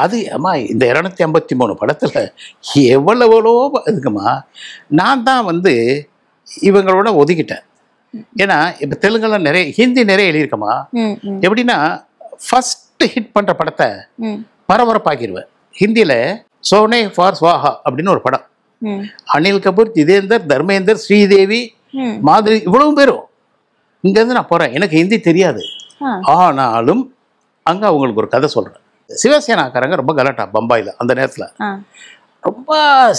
அது அம்மா இந்த 253 படத்தில் எவ்வளோ இருக்குமா. நான் தான் வந்து இவங்களோட ஒதுக்கிட்டேன். ஏன்னா இப்போ தெலுங்குலாம் நிறைய, ஹிந்தி நிறைய எழுதியிருக்கமா. எப்படின்னா ஃபஸ்ட்டு ஹிட் பண்ணுற படத்தை பரபரப்பாக்கிடுவேன். ஹிந்தியில் சோனே ஃபார் ஸ்வாஹா அப்படின்னு ஒரு படம். அனில் கபூர், ஜிதேந்தர், தர்மேந்தர், ஸ்ரீதேவி, மாதிரி இவ்வளவு பேரும். இங்கேருந்து நான் போகிறேன், எனக்கு ஹிந்தி தெரியாது. ஆனாலும் அங்கே அவங்களுக்கு ஒரு கதை சொல்கிறேன். சிவசேனாக்காரங்க ரொம்ப கலாட்டா பம்பாயில் அந்த நேரத்தில், ரொம்ப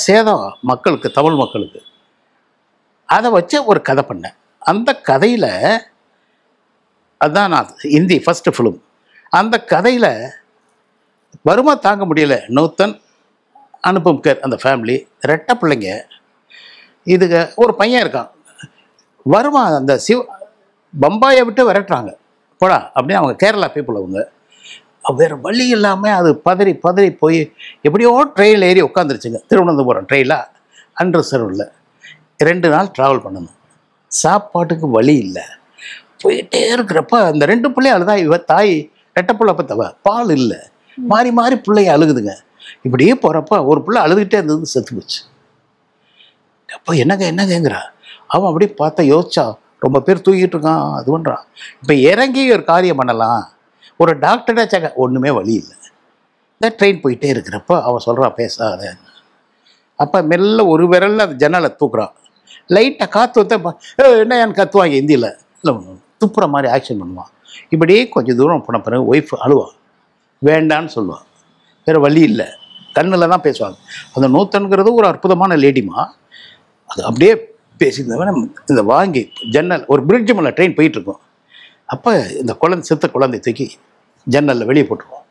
சேதம் மக்களுக்கு, தமிழ் மக்களுக்கு. அதை வச்சு ஒரு கதை பண்ணேன். அந்த கதையில் அதுதான் நான் ஹிந்தி ஃபஸ்ட்டு ஃபிலிம். அந்த கதையில் வருமா தாங்க முடியல. நூத்தன், அனுபம் கேர், அந்த ஃபேமிலி ரெட்டை பிள்ளைங்க. இதுக்கு ஒரு பையன் இருக்கான். வருமா அந்த பம்பாயை விட்டு விரட்டுறாங்க போடா அப்படின்னு. அவங்க கேரளா பீப்புள். அவங்க வேறு வழி இல்லாமல் அது பதறி பதறி போய் எப்படியோ ட்ரெயினில் ஏறி உட்காந்துருச்சுங்க. திருவனந்தபுரம் ட்ரெயினில் அன்ரிசர்வ்டில் 2 நாள் ட்ராவல் பண்ணணும். சாப்பாட்டுக்கு வழி இல்லை. போயிட்டே இருக்கிறப்ப அந்த 2 பிள்ளையும் அழுதான். இவ தாய் ரெட்டைப்பிள்ளை பத்தவ, பால் இல்லை, மாறி மாறி பிள்ளைங்க அழுகுதுங்க. இப்படியே போகிறப்ப ஒரு பிள்ளை அழுதுகிட்டே இருந்தது, செத்து போச்சு. அப்போ என்னங்கிறா. அவன் அப்படியே பார்த்தா யோசிச்சா, ரொம்ப பேர் தூக்கிட்டு இருக்கான், அது பண்ணுறான். இப்போ இறங்கி ஒரு காரியம் பண்ணலாம், ஒரு டாக்டராச்சாங்க, ஒன்றுமே வழி இல்லை. இந்த ட்ரெயின் போயிட்டே இருக்கிறப்ப அவன் சொல்கிறான் பேசாத. அப்போ மெல்ல ஒரு விரலில் அந்த ஜன்னலை தூக்குறான். லைட்டாக காற்று வத்த என்ன என் கத்துவாங்க ஹிந்தியில், இல்லை துப்புற மாதிரி ஆக்ஷன் பண்ணுவான். இப்படியே கொஞ்சம் தூரம் போன பிறகு ஒய்ஃப் அழுவான், வேண்டான்னு சொல்லுவான். வேறு வழி இல்லை, கண்ணில் தான் பேசுவாங்க. அந்த நூத்தன்கிறது ஒரு அற்புதமான லேடிமா. அது அப்படியே பேசியிருந்தவன் இந்த வாங்கி ஜன்னல், ஒரு பிரிட்ஜ் மேலே ட்ரெயின் போயிட்டுருக்கோம். அப்போ இந்த செத்த குழந்தை தூக்கி ஜன்னலில் வெளியே போட்டுருவோம்.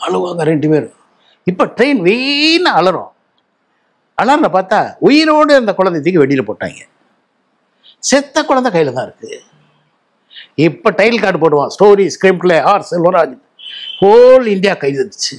அழுவாங்க 2 பேரும். இப்போ ட்ரெயின் வீணா அலறும். அலர்ன பார்த்தா உயிரோடு அந்த குழந்தை தூக்கி வெளியில் போட்டாங்க. செத்த குழந்தை கையில் தான் இருக்குது. இப்போ டைட்டில் கார்டு போடுவான், ஸ்டோரி ஸ்கிரிப்டில் ஆர் செல்வராஜ். ஹோல் இந்தியா கைது வந்துச்சு.